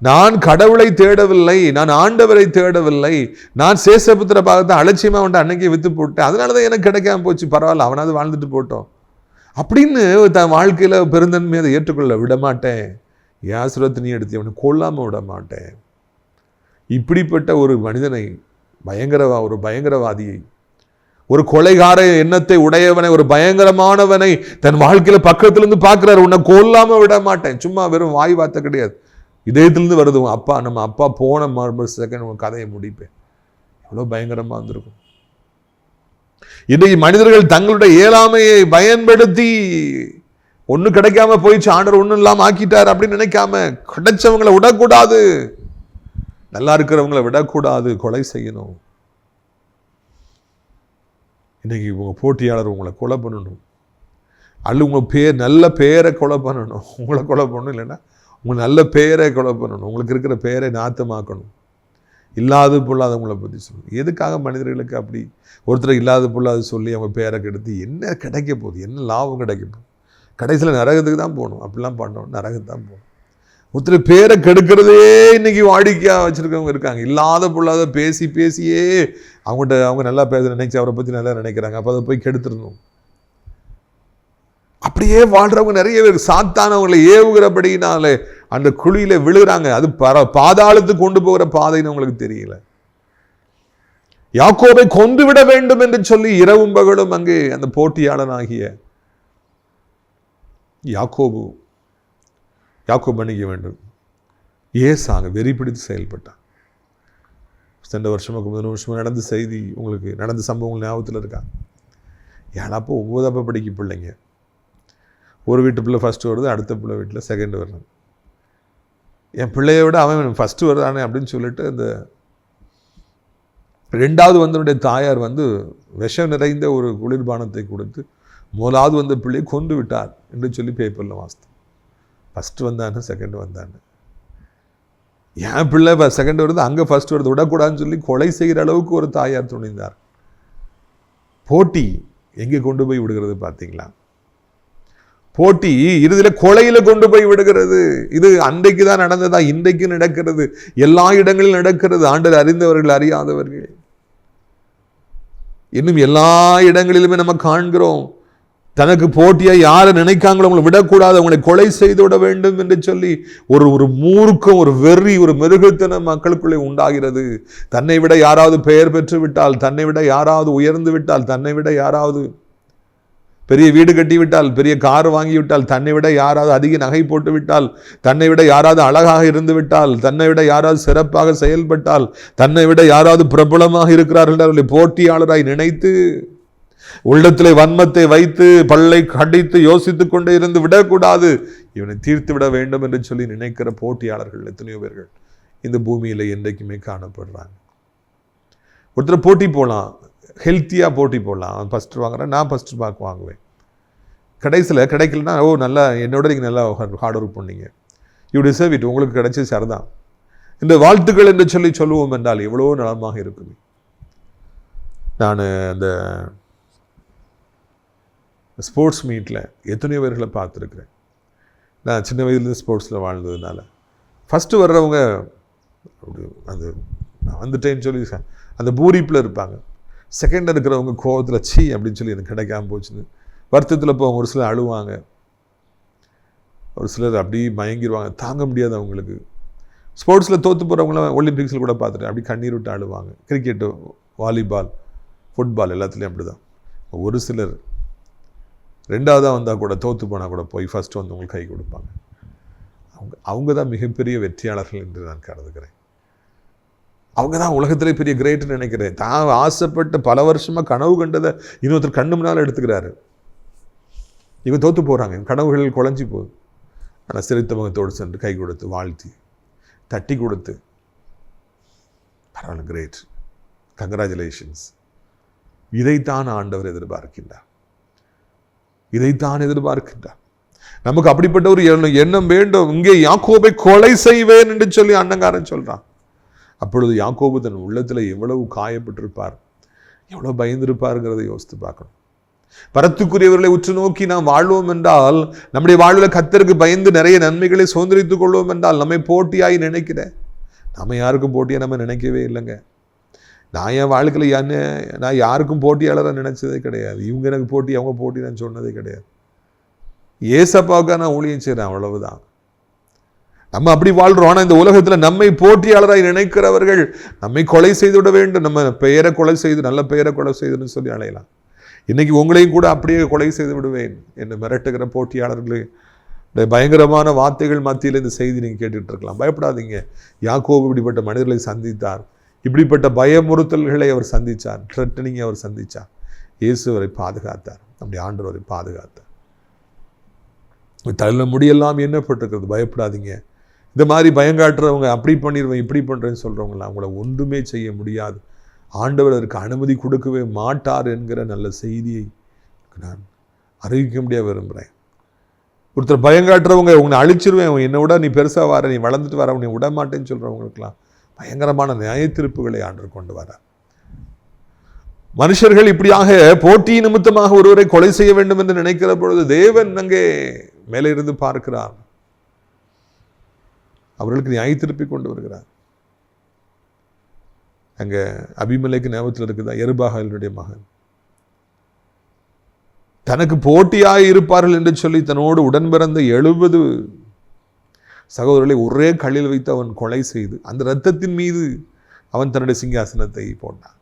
நான் கடவுளை தேடவில்லை, நான் ஆண்டவரை தேடவில்லை, நான் சேஷபுத்திர பாகத்தை அலட்சியமாக வந்து அன்னைக்கே விற்று போட்டேன், அதனால தான் எனக்கு கிடைக்காம போச்சு, பரவாயில்ல அவனாவது வாழ்ந்துட்டு போட்டோம் அப்படின்னு தன் வாழ்க்கையில் பெருந்தன்மையை அதை ஏற்றுக்கொள்ள விடமாட்டேன், என் ஆசீர்வாதத்தை நீ எடுத்து அவனை கொல்லாமல் விட மாட்டேன். இப்படிப்பட்ட ஒரு மனிதனை, ஒரு பயங்கரவாதியை, ஒரு கொலைகார எண்ணத்தை உடையவனை, ஒரு பயங்கரமானவனை தன் வாழ்க்கையில பக்கத்திலிருந்து பார்க்கிறார். உன்னை கொல்லாம விட மாட்டேன். சும்மா வெறும் வாய் வார்த்தை கிடையாது, இதயத்திலிருந்து வருது. அப்பா, நம்ம அப்பா போன மறு செகண்ட் உன் கதையை முடிப்பேன். எவ்வளோ பயங்கரமா இருந்திருக்கும். இன்றைக்கு மனிதர்கள் தங்களுடைய இயலாமையை பயன்படுத்தி ஒன்றும் கிடைக்காம போயிடுச்சு, ஆண்டவர் ஒன்றும் இல்லாமல் ஆக்கிட்டார் அப்படின்னு நினைக்காம கிடைச்சவங்களை விடக்கூடாது, நல்லா இருக்கிறவங்களை விடக்கூடாது, கொலை செய்யணும். இன்றைக்கி உங்கள் போட்டியாளர் உங்களை கொலை பண்ணணும், அல்ல உங்கள் நல்ல பேரை கொலை பண்ணணும், உங்களை கொலை பண்ணணும், இல்லைன்னா உங்கள் நல்ல பேரை கொலை பண்ணணும், உங்களுக்கு இருக்கிற பேரை நாத்தமாக்கணும், இல்லாத பொல்லாதவங்களை பற்றி சொல்லணும். எதுக்காக மனிதர்களுக்கு அப்படி ஒருத்தர் இல்லாத பொல்லாத சொல்லி அவங்க பேரை கெடுத்து என்ன கிடைக்க போகுது, என்ன லாபம் கிடைக்க போகுது? கடைசியில் நரகத்துக்கு தான் போகணும். அப்படிலாம் பண்ணணும், நரகத்துக்கு தான் போகணும். ஒருத்தர் பேரை கெடுக்கிறதே இன்னைக்கு வாடிக்கையாக வச்சுருக்கவங்க இருக்காங்க. இல்லாத பொல்லாத பேசியே அவங்க நல்லா பேச நினைச்சு அவரை பற்றி நல்லா நினைக்கிறாங்க, அப்போ அதை போய் கெடுத்துடணும். அப்படியே வாழ்கிறவங்க நிறைய பேர் சாத்தானவங்களை ஏவுகிறபடினாலே அந்த குழியில விழுகிறாங்க. அது பாதாளத்துக்கு கொண்டு போகிற பாதைன்னு உங்களுக்கு தெரியல. யாக்கோபை கொண்டு விட வேண்டும் என்று சொல்லி இரவும் பகலும் அங்கே அந்த போட்டியாளனாகிய யாக்கோபு மன்னிக்க வேண்டும், ஏசாங்க வெறி பிடித்து செயல்பட்டான். சென்ற வருஷமுக்கு 3 வருஷமாக நடந்த செய்தி, உங்களுக்கு நடந்த சம்பவங்கள் ஞாபகத்தில் இருக்கா? ஏழாப்போ 9ஆம் படிக்க பிள்ளைங்க, ஒரு வீட்டு பிள்ளை ஃபஸ்ட்டு வருது, அடுத்த பிள்ளை வீட்டில் செகண்ட் வரணும். என் பிள்ளைய விட அவன் ஃபஸ்ட்டு வருதானே அப்படின்னு சொல்லிட்டு இந்த 2வது வந்தனுடைய தாயார் விஷம் நிறைந்த ஒரு குளிர்பானத்தை கொடுத்து முதலாவது வந்த பிள்ளையை கொண்டு விட்டார் என்று சொல்லி பேப்பரில் வாசித்தோம். ஃபஸ்ட்டு வந்தான்னு செகண்ட் வந்தான்னு. என் பிள்ளை செகண்ட் வருது, அங்கே ஃபஸ்ட் வருது, விடக்கூடாதுன்னு சொல்லி கொலை செய்கிற அளவுக்கு ஒரு தாயார் துணிந்தார். போட்டி எங்கே கொண்டு போய் விடுகிறது பார்த்தீங்களா? போட்டி இறுதியில் கொலையில கொண்டு போய் விடுகிறது. இது அன்றைக்கு தான் நடந்ததா? இன்றைக்கு நடக்கிறது, எல்லா இடங்களிலும் நடக்கிறது. ஆண்டவர் அறிந்தவர்கள் அறியாதவர்கள் இன்னும் எல்லா இடங்களிலுமே நம்ம காண்கிறோம். தனக்கு போட்டியா யாரை நினைக்காங்களோ அவங்களை விடக்கூடாது, அவங்களை கொலை செய்து விட வேண்டும் என்று சொல்லி ஒரு மூர்க்கம், ஒரு வெறி, ஒரு மிருகத்தனம் மக்களுக்குள்ளே உண்டாகிறது. தன்னை விட யாராவது பெயர் பெற்று விட்டால், தன்னை விட யாராவது உயர்ந்து விட்டால், தன்னை விட யாராவது பெரிய வீடு கட்டி விட்டால், பெரிய கார் வாங்கி விட்டால், தன்னை விட யாராவது அதிக நகை போட்டு விட்டால், தன்னை விட யாராவது அழகாக இருந்து விட்டால், தன்னை விட யாராவது சிறப்பாக செயல்பட்டால், தன்னை விட யாராவது பிரபலமாக இருக்கிறார்கள் அவர்களை போட்டியாளராய் நினைத்து உள்ளத்திலே வன்மத்தை வைத்து பல்லை கடித்து யோசித்துக் கொண்டே இருந்து விடக்கூடாது, இவனை தீர்த்து விட வேண்டும் என்று சொல்லி நினைக்கிற போட்டியாளர்கள் எத்தனையோ பேர்கள் இந்த பூமியில் என்றைக்குமே காணப்படுறாங்க. ஒருத்தர் போட்டி போகலாம், ஹெல்த்தியாக போட்டி போடலாம். அவன் ஃபஸ்ட்டு வாங்குறேன், நான் ஃபஸ்ட்டு மார்க் வாங்குவேன். கடைசியில் கிடைக்கலன்னா, ஓ நல்லா என்னோட நீங்கள் நல்லா ஹார்ட் ஒர்க் பண்ணீங்க, யூ டிசர்வ் இட், உங்களுக்கு கிடைச்சது சரிதான், இந்த வாழ்த்துக்கள் என்று சொல்லி சொல்லுவோம் என்றால் எவ்வளோ நலமாக இருக்குமே. நான் அந்த ஸ்போர்ட்ஸ் மீட்டில் எத்தனையோ பேர்களை பார்த்துருக்குறேன். நான் சின்ன வயதுலேருந்து ஸ்போர்ட்ஸில் வாழ்ந்ததுனால ஃபஸ்ட்டு வர்றவங்க அப்படி அந்த வந்துட்டேன்னு சொல்லி அந்த பூரிப்பில் இருப்பாங்க. செகண்ட் இருக்கிறவங்க கோவத்தில் சீ அப்படின்னு சொல்லி எனக்கு கிடைக்காம போச்சுன்னு வருத்தத்தில் போவாங்க. ஒரு சிலர் அழுவாங்க, ஒரு சிலர் அப்படி மயங்கிடுவாங்க, தாங்க முடியாது அவங்களுக்கு. ஸ்போர்ட்ஸில் தோற்று போகிறவங்களாம் ஒலிம்பிக்ஸில் கூட பார்த்துட்டேன், அப்படி கண்ணீர் விட்டு அழுவாங்க. கிரிக்கெட்டு, வாலிபால், ஃபுட்பால் எல்லாத்துலேயும் அப்படி தான். ஒரு சிலர் ரெண்டாவதாக வந்தால் கூட தோற்று போனால் கூட போய் ஃபஸ்ட்டு வந்தவங்களுக்கு கை கொடுப்பாங்க. அவங்க தான் மிகப்பெரிய வெற்றியாளர்கள் என்று நான் கருதுகிறேன். அவங்க தான் உலகத்திலே பெரிய கிரேட்னு நினைக்கிறேன். தான் ஆசைப்பட்டு பல வருஷமாக கனவு கண்டதை இன்னொருத்தர் கண்ணு முன்னால் எடுத்துக்கிறாரு. இவங்க தோற்று போகிறாங்க, கனவுகள் குழஞ்சி போகுது. ஆனால் சிரித்த முகத்தோடு சென்று கை கொடுத்து வாழ்த்தி தட்டி கொடுத்து பரவாயில்ல, கிரேட், கங்க்ராச்சுலேஷன்ஸ். இதைத்தான் ஆண்டவர் எதிர்பார்க்கின்றார், இதைத்தான் எதிர்பார்க்கின்றார். நமக்கு அப்படிப்பட்ட ஒரு எண்ணம் வேண்டும். இங்கே யாக்கோபை கொலை செய்வேன் என்று சொல்லி அண்ணங்காரன் சொல்றான். அப்பொழுது யாக்கோபு தன் உள்ளத்தில் எவ்வளவு காயப்பட்டிருப்பார், எவ்வளவு பயந்திருப்பாருங்கிறதை யோசித்து பார்க்கணும். பரத்துக்குரியவர்களை உற்று நோக்கி நாம் வாழ்வோம் என்றால், நம்முடைய வாழ்வில் கர்த்தருக்கு பயந்து நிறைய நன்மைகளை சுதந்திரித்துக் கொள்வோம் என்றால், நம்மை போட்டியாய் நினைக்கிறேன். நம்ம யாருக்கும் போட்டியாக நம்ம நினைக்கவே இல்லைங்க. நான் என் வாழ்க்கையில் நான் யாருக்கும் போட்டியாளராக நினைச்சதே கிடையாது. இவங்க எனக்கு போட்டி, அவங்க போட்டி நான் சொன்னதே கிடையாது. ஏசப்பாவுக்காக நான் ஊழியம் செய்கிறேன், அவ்வளவுதான். நம்ம அப்படி வாழ்றோம். ஆனால் இந்த உலகத்தில் நம்மை போட்டியாளராய் நினைக்கிறவர்கள் நம்மை கொலை செய்து விட வேண்டும், நம்ம பெயரை கொலை செய்து, நல்ல பெயரை கொலை செய்துன்னு சொல்லி அழையலாம். இன்னைக்கு உங்களையும் கூட அப்படியே கொலை செய்து விடுவேன் என்று மிரட்டுகிற போட்டியாளர்களே பயங்கரமான வார்த்தைகள் மத்தியில் இந்த செய்தி நீங்கள் கேட்டுட்டு இருக்கலாம். பயப்படாதீங்க. யாக்கோபு இப்படிப்பட்ட மனிதர்களை சந்தித்தார், இப்படிப்பட்ட பயமுறுத்தல்களை அவர் சந்தித்தார், த்ரெட்டனிங்கை அவர் சந்தித்தார். இயேசு அவரை பாதுகாத்தார், நம்முடைய ஆண்டவர் அவரை பாதுகாத்தார். தள்ள முடியெல்லாம் எண்ணப்பட்டிருக்கிறது. பயப்படாதீங்க. இந்த மாதிரி பயங்காட்டுறவங்க, அப்படி பண்ணிடுவேன் இப்படி பண்ணுறேன்னு சொல்கிறவங்களாம் அவங்கள ஒன்றுமே செய்ய முடியாது. ஆண்டவர் அதற்கு அனுமதி கொடுக்கவே மாட்டார் என்கிற நல்ல செய்தியை நான் அறிவிக்க முடிய விரும்புகிறேன். ஒருத்தர் பயங்காட்டுறவங்க, உங்களை அழிச்சிருவேன், என்னை விட நீ பெருசாக வர, நீ வளர்ந்துட்டு வர, உன்னை விட மாட்டேன்னு சொல்கிறவங்களுக்கெல்லாம் பயங்கரமான நியாய தீர்ப்புகளை ஆண்டவர் கொண்டு வர. மனுஷர்கள் இப்படியாக போட்டி நிமித்தமாக ஒருவரை கொலை செய்ய வேண்டும் என்று நினைக்கிற பொழுது தேவன் அங்கே மேலே இருந்து பார்க்கிறார், அவர்களுக்கு நியாய திருப்பி கொண்டு வருகிறார். அங்க அபிமெலேக்கு ஞாபகத்தில் இருக்குதா, யெருபாகாலுடைய மகன் தனக்கு போட்டியாய் இருப்பார்கள் என்று சொல்லி தன்னோடு உடன் பிறந்த 70 சகோதரர்களை ஒரே கல்லில் வைத்து அவன் கொலை செய்து அந்த இரத்தத்தின் மீது அவன் தன்னுடைய சிங்காசனத்தை போட்டான்.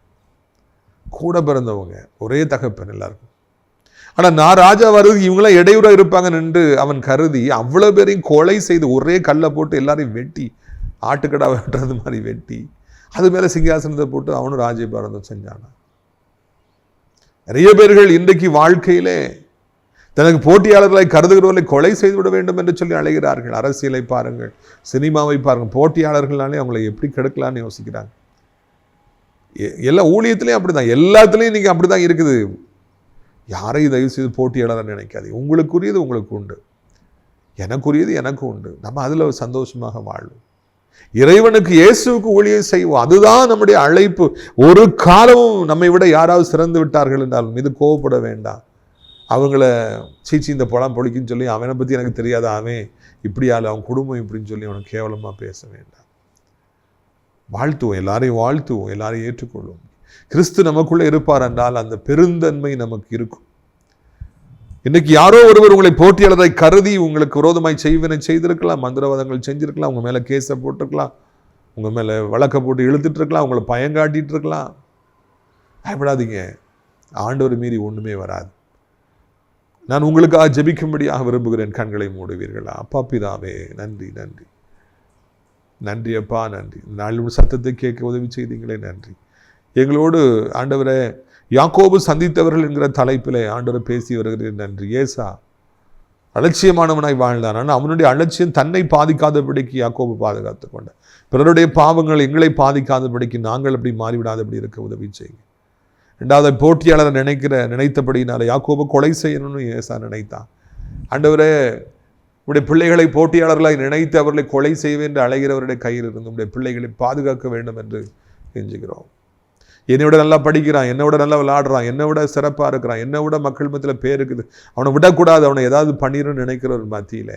கூட பிறந்தவங்க, ஒரே தகப்பன் எல்லாருக்கும். ஆனால் நான் ராஜா வருது, இவங்களாம் இடையூறாக இருப்பாங்க என்று அவன் கருதி அவ்வளோ பேரையும் கொலை செய்து ஒரே கல்லை போட்டு எல்லாரையும் வெட்டி, ஆட்டுக்கடா வெட்டுறது மாதிரி வெட்டி அது மேலே சிங்காசனத்தை போட்டு அவனும் ராஜ்யபாரம் செஞ்சானா. நிறைய பேர்கள் இன்றைக்கு வாழ்க்கையிலே தனக்கு போட்டியாளர்களை கருதுகிறவர்களை கொலை செய்து விட வேண்டும் என்று சொல்லி அழைகிறார்கள். அரசியலை பாருங்கள், சினிமாவை பாருங்கள், போட்டியாளர்களாலே அவங்களை எப்படி கெடுக்கலான்னு யோசிக்கிறாங்க. எல்லா ஊழியத்துலேயும் அப்படி தான், எல்லாத்துலேயும் இன்றைக்கி அப்படி தான் இருக்குது. யாரையும் தயவு செய்து போட்டியாளராக நினைக்காதீங்க. உங்களுக்குரியது உங்களுக்கு உண்டு, எனக்குரியது எனக்கு உண்டு. நம்ம அதில் சந்தோஷமாக வாழும். இறைவனுக்கு இயேசுவுக்கு ஊழியம் செய்வோம். அதுதான் நம்முடைய அழைப்பு. ஒரு காலமும் நம்மை விட யாராவது சிறந்து விட்டார்கள் என்றாலும் இது கோவப்பட வேண்டாம். அவங்கள சீச்சி இந்த பழம் பொழிக்குன்னு சொல்லி அவனை பற்றி எனக்கு தெரியாத, அவன் இப்படி ஆள், அவன் குடும்பம் இப்படின்னு சொல்லி அவனுக்கு கேவலமாக பேச வேண்டாம். வாழ்த்துவோம், எல்லாரையும் வாழ்த்துவோம், எல்லாரையும் ஏற்றுக்கொள்வோம். கிறிஸ்து நமக்குள்ளே இருப்பார் என்றால் அந்த பெருந்தன்மை நமக்கு இருக்கும். இன்னைக்கு யாரோ ஒருவர் உங்களை போட்டியாளரை கருதி உங்களுக்கு விரோதமாய் செய்வனை செய்திருக்கலாம், மந்திரவாதங்கள் செஞ்சிருக்கலாம், உங்க மேல கேஸை போட்டிருக்கலாம், உங்க மேல வழக்க போட்டு இழுத்துட்டு இருக்கலாம், உங்களை பயங்காட்டிட்டு இருக்கலாம். பயப்படாதீங்க, ஆண்டவர் மீறி ஒண்ணுமே வராது. நான் உங்களுக்காக ஜெபிக்கும்படியாக விரும்புகிறேன். கண்களை மூடுவீர்களா? அப்பா பிதாவே, நன்றி நன்றி நன்றி அப்பா, நன்றி. நாளும் சத்தத்தை கேட்க உதவி செய்தீங்களே, நன்றி. எங்களோடு ஆண்டவரே யாக்கோபு சந்தித்தவர்கள் என்கிற தலைப்பிலே ஆண்டவர் பேசி வருகிறேன், நன்றி. ஏசா அலட்சியமானவனாய் வாழ்ந்தான். ஆனால் அவனுடைய அலட்சியம் தன்னை பாதிக்காதபடிக்கு யாக்கோபு பாதுகாத்து கொண்ட. பிறருடைய பாவங்கள் எங்களை பாதிக்காதபடிக்கு நாங்கள் அப்படி மாறிவிடாதபடி இருக்க உதவி செய்யுங்க. ரெண்டாவது, போட்டியாளரை நினைத்தபடினால யாக்கோபு கொலை செய்யணும்னு ஏசா நினைத்தான். ஆண்டவரே உடைய பிள்ளைகளை போட்டியாளர்களாய் நினைத்து அவர்களை கொலை செய்வேன் என்று அழைகிறவருடைய கையில் இருந்து உடைய பிள்ளைகளை பாதுகாக்க வேண்டும் என்று கெஞ்சுகிறோம். என்னை விட நல்லா படிக்கிறான், என்னை விட நல்லா விளையாடுறான், என்னை விட சிறப்பாக இருக்கிறான், என்னை விட மக்கள் மத்தியில் பேர் இருக்குது, அவனை விடக்கூடாது, அவனை ஏதாவது பண்ணிடணும்னு நினைக்கிறவர் மத்தியில்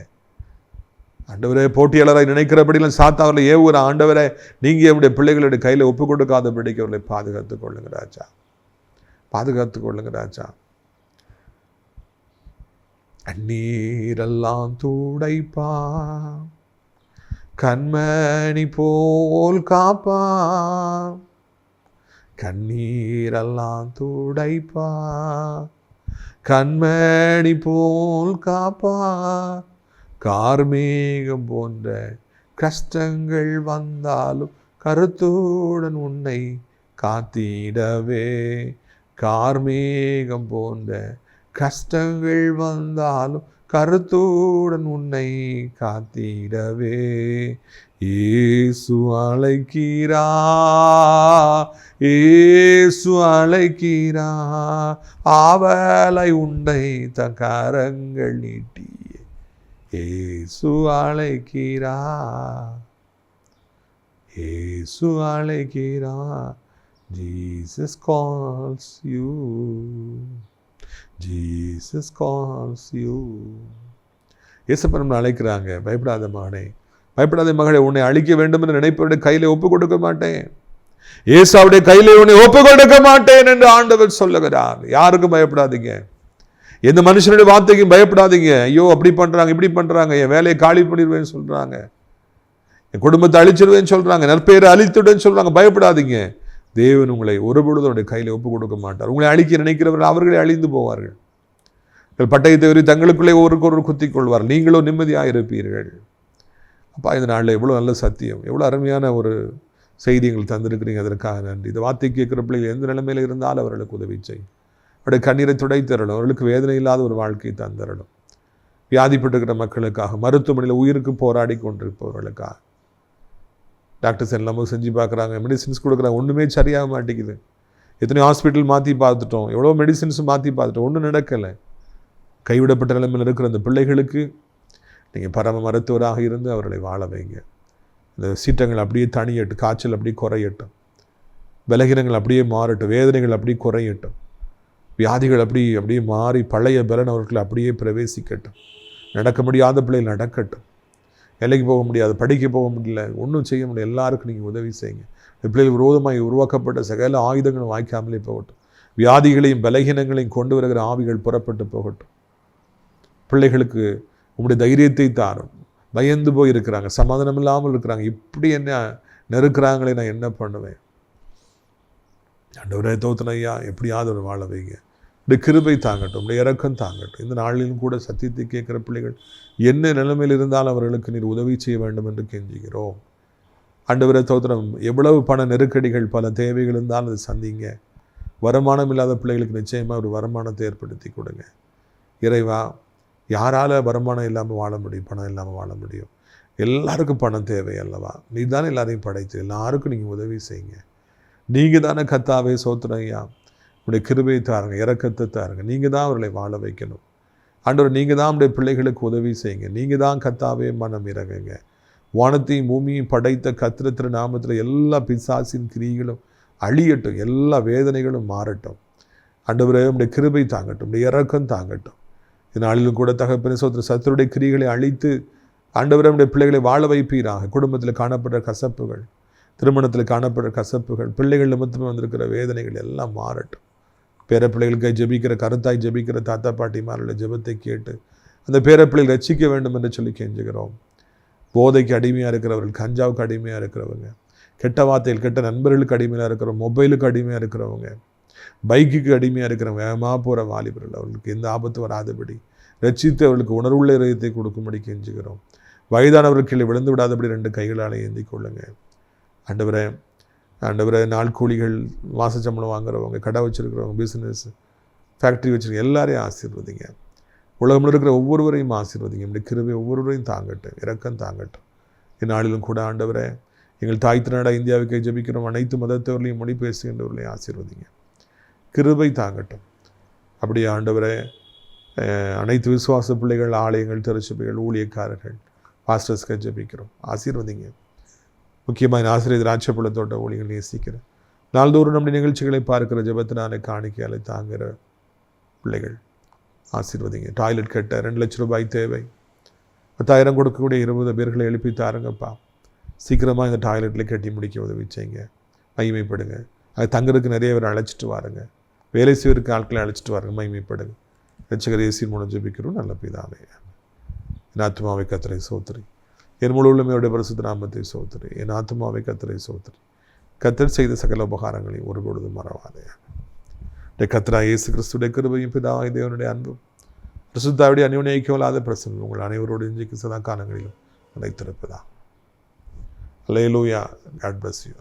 ஆண்டவரே போட்டியாளராய் நினைக்கிறபடிலாம் சாத்தாவரில் ஏவுகிற ஆண்டவரை நீங்கள் என்னுடைய பிள்ளைகளுடைய கையில் ஒப்பு கொடுக்காதபடிக்கு அவர்களை பாதுகாத்துக் கொள்ளுங்க ராஜா, பாதுகாத்துக் கொள்ளுங்க ராஜா. கண்ணீரெல்லாம் துடைப்பா, கண்மணி போல் காப்பா, கண்ணீரெல்லாம் துடைப்பா, கண்மணி போல் காப்பா, கார்மேகம் போன்ற கஷ்டங்கள் வந்தாலும் கருத்துடன் உன்னை காத்திடவே, கார்மேகம் போன்ற கஷ்டங்கள் வந்தாலும் கருத்துடன் உன்னை காத்திடவே, இயேசு அழைக்கிறா, இயேசு அழைக்கிறா, ஆவலை உன்னை தன் கரங்கள் நீட்டிய இயேசு அழைக்கிறா, இயேசு அழைக்கிறா. Jesus calls you, Jesus calls you. இயேசுப்பா நம்மை அழைக்கிறாங்க. பயப்படாத மகனே, பயப்படாத மகளே, உன்னை அழிக்க வேண்டும் என்று நினைப்பவருடைய கையில ஒப்பு கொடுக்க மாட்டேன், ஏசாவுடைய கையிலே உன்னை ஒப்பு கொடுக்க மாட்டேன் என்று ஆண்டவர் சொல்லுகிறார். யாருக்கும் பயப்படாதீங்க, எந்த மனுஷனுடைய வார்த்தைக்கும் பயப்படாதீங்க. ஐயோ அப்படி பண்றாங்க, இப்படி பண்றாங்க, என் வேலையை காலி பண்ணிடுவேன்னு சொல்றாங்க, என் குடும்பத்தை அழிச்சிடுவேன்னு சொல்றாங்க, நற்பெயரை அழித்துடுவேன்னு சொல்றாங்க. பயப்படாதீங்க, தேவன் உங்களை ஒருபொழுது அவருடைய கையில் ஒப்பு கொடுக்க மாட்டார். உங்களை அழிக்க நினைக்கிறவர்கள் அவர்களே அழிந்து போவார்கள். பட்டயத்தை வரி தங்களுக்குள்ளே ஒருவருக்கொரு குத்திக் கொள்வார், நீங்களும் நிம்மதியாக இருப்பீர்கள். அப்பா, இந்த நாளில் எவ்வளோ நல்ல சத்தியம், எவ்வளோ அருமையான ஒரு செய்தி எங்களுக்கு தந்திருக்கிறீங்க, அதற்காக நன்றி. இந்த வார்த்தை கேட்குற பிள்ளைகள் எந்த நிலைமையில் இருந்தாலும் அவர்களுக்கு உதவி செய்யும். அவருடைய கண்ணீரை துடைத்தரணும், அவர்களுக்கு வேதனை இல்லாத ஒரு வாழ்க்கையை தந்தரணும். வியாதிப்பட்டிருக்கிற மக்களுக்காக, மருத்துவமனையில் உயிருக்கு போராடி கொண்டிருப்பவர்களுக்காக, டாக்டர்ஸ் எல்லாமே செஞ்சு பார்க்குறாங்க, மெடிசின்ஸ் கொடுக்குறாங்க, ஒன்றுமே சரியாக மாட்டேங்குது. எத்தனையோ ஹாஸ்பிட்டல் மாற்றி பார்த்துட்டோம், எவ்வளோ மெடிசின்ஸும் மாற்றி பார்த்துட்டோம், ஒன்றும் நடக்கலை. கைவிடப்பட்ட நிலைமையில் இருக்கிற அந்த பிள்ளைகளுக்கு நீங்கள் பரம மருத்துவராக இருந்து அவர்களை வாழ வைங்க. இந்த சீற்றங்கள் அப்படியே தணியட்டும், காய்ச்சல் அப்படியே குறையட்டும், பலகீனங்கள் அப்படியே மாறட்டும், வேதனைகள் அப்படியே குறையட்டும், வியாதிகள் அப்படியே மாறி பழைய பலன் அவர்களை அப்படியே பிரவேசிக்கட்டும். நடக்க முடியாத பிள்ளைகள் நடக்கட்டும், வேலைக்கு போக முடியாது, படிக்க போக முடியல, ஒன்றும் செய்ய முடியல, எல்லாருக்கும் நீங்கள் உதவி செய்யுங்க. பிள்ளைகள் விரோதமாக உருவாக்கப்பட்ட சகல ஆயுதங்களும் வாய்க்காமலே போகட்டும், வியாதிகளையும் பலகீனங்களையும் கொண்டு வருகிற ஆவிகள் புறப்பட்டு போகட்டும். பிள்ளைகளுக்கு உங்களுடைய தைரியத்தை தாரும். பயந்து போய் இருக்கிறாங்க, சமாதானம் இல்லாமல் இருக்கிறாங்க, இப்படி என்ன நெருக்கிறாங்களே, நான் என்ன பண்ணுவேன்? ஆண்டவரே தோத்திரம் ஐயா, எப்படியாவது ஒரு வாழ வைங்க. உடைய கிருபை தாங்கட்டும், உடைய இரக்கம் தாங்கட்டும். இந்த நாளிலும் கூட சத்தியத்தை கேட்குற பிள்ளைகள் என்ன நிலைமையில் இருந்தாலும் அவர்களுக்கு நீர் உதவி செய்ய வேண்டும் என்று கெஞ்சுகிறோம். ஆண்டவரே தோத்திரம், எவ்வளவு பண நெருக்கடிகள், பல தேவைகள் இருந்தாலும் அதை சந்திங்க. வருமானம் இல்லாத பிள்ளைகளுக்கு நிச்சயமாக ஒரு வருமானத்தை ஏற்படுத்தி கொடுங்க. இறைவா, யாரால் வருமானம் இல்லாமல் வாழ முடியும், பணம் இல்லாமல் வாழ முடியும்? எல்லாருக்கும் பணம் தேவை அல்லவா? நீ தானே எல்லாரையும் படைத்து, எல்லாருக்கும் நீங்கள் உதவி செய்யுங்க. நீங்கள் தானே கர்த்தாவே சோத்திரம் ஐயா, உடைய கிருபையை தாருங்க, இரக்கத்தை தாருங்க. நீங்கள் தான் அவர்களை வாழ வைக்கணும் ஆண்டவர். நீங்கள் தான் உடைய பிள்ளைகளுக்கு உதவி செய்யுங்க. நீங்கள் தான் கர்த்தாவே மனம் இறங்குங்க. வானத்தையும் பூமியும் படைத்த கர்த்தர் திருநாமத்தில் எல்லா பிசாசின் கிரிகளும் அழியட்டும், எல்லா வேதனைகளும் மாறட்டும் ஆண்டவரே. உடைய கிருபை தாங்கட்டும், உடைய இரக்கம் தாங்கட்டும். இந்நாளிலும் கூட தகப்பனே சோத்திரம், சத்துருடைய கிரிகளை அழித்து ஆண்டவரே உடைய பிள்ளைகளை வாழ வைப்பீராக. குடும்பத்தில் காணப்படுற கசப்புகள், திருமணத்தில் காணப்படுற கசப்புகள், பிள்ளைகள் நிமித்தமே வந்திருக்கிற வேதனைகள் எல்லாம் மாறட்டும். பேர பிள்ளைகளுக்கு ஜெபிக்கிற, கருத்தாய் ஜெபிக்கிற தாத்தா பாட்டிமாரோட ஜெபத்தை கேட்டு அந்த பேர பிள்ளைகள் ரட்சிக்க வேண்டும் என்று சொல்லி கெஞ்சுகிறோம். போதைக்கு அடிமையாக இருக்கிறவர்கள், கஞ்சாவுக்கு அடிமையாக இருக்கிறவங்க, கெட்ட வார்த்தைகள், கெட்ட நண்பர்களுக்கு அடிமையாக இருக்கிறவங்க, மொபைலுக்கு அடிமையாக இருக்கிறவங்க, பைக்குக்கு அடிமையாக இருக்கிறவங்க, வேகமாக போகிற வாலிபர்கள், அவர்களுக்கு எந்த ஆபத்து வராதபடி ரட்சித்து அவர்களுக்கு உணர்வுள்ள இதயத்தை கொடுக்கும்படி கெஞ்சுகிறோம். வயதானவர்கள் கீழே விழுந்து விடாதபடி 2 கைகளால் ஏந்தி கொள்ளுங்க ஆண்டவரே. நாள் கூலிகள், மாச சம்பளம் வாங்குறவங்க, கடை வச்சுருக்கிறவங்க, பிஸ்னஸ் ஃபேக்ட்ரி வச்சுருக்க எல்லாரையும் ஆசீர்வதிங்க. உலகத்தில் இருக்கிற ஒவ்வொருவரையும் ஆசீர்வதிங்க. இப்படி கிருபை ஒவ்வொருவரையும் தாங்கட்டும், இரக்கம் தாங்கட்டும். இந்நாளிலும் கூட ஆண்டவரே, எங்கள் தாய் திருநாடா இந்தியாவுக்கு ஜெபிக்கிறோம் அனைத்து மதத்தவர்களையும் மொழி பேசுகின்றவர்களையும் ஆசீர்வதிங்க. கிருபை தாங்கட்டும். அப்படியே ஆண்டவரே, அனைத்து விசுவாச பிள்ளைகள், ஆலயங்கள், திருச்சபைகள், ஊழியக்காரர்கள், பாஸ்டர்ஸ்க்கு ஜெபிக்கிறோம், ஆசீர்வதிங்க. முக்கியமாக ஆசிரியர் ராட்சப்புலத்தோட்ட ஊழியர்கள் நேசிக்கிறேன். நாள்தோறும் நம்முடைய நிகழ்ச்சிகளை பார்க்கிற ஜெபத்தினாலே காணிக்கையாலே தாங்குகிற பிள்ளைகள் ஆசீர்வதிங்க. டாய்லெட் கட்ட 2 லட்சம் ரூபாய் தேவை, 10,000 கொடுக்கக்கூடிய 20 பேர்களை எழுப்பி தாருங்கப்பா. சீக்கிரமாக இந்த டாய்லெட்டில் கட்டி முடிக்க உதவி செய்யுங்க, மகிமைப்படுங்க. அது தங்குறதுக்கு நிறைய பேர் அழைச்சிட்டு வாருங்க, வேலை செய்வதற்கு ஆட்களை அழைச்சிட்டு வாருங்க, மகிமைப்படுங்க. ரட்சகர் இயேசுவின் மூலம் ஜெபிக்கிறோம் நல்ல பிதாவே. என் ஆத்மாவை கர்த்தரை சோத்திரி, என் முழு உள்ளமையோடைய பரிசுத்த நாமத்தை சோத்திரி. என் ஆத்மாவை கர்த்தரை சோத்திரி. கர்த்தர் செய்த சகல உபகாரங்களையும் ஒருபொழுதும் மறவாதே. கர்த்தராகிய இயேசு கிறிஸ்துடைய கிருபையும் பிதாவாகிய தேவனுடைய அன்பும் பரிசுத்தாவிடைய அந்யோன்ய ஐக்கியமில்லாத பிரசன்னம் உங்கள் அனைவரோடு இன்றைக்கு சதா காலங்களிலும் நிலைத்திருப்பதா. அல்லேலூயா. God bless you.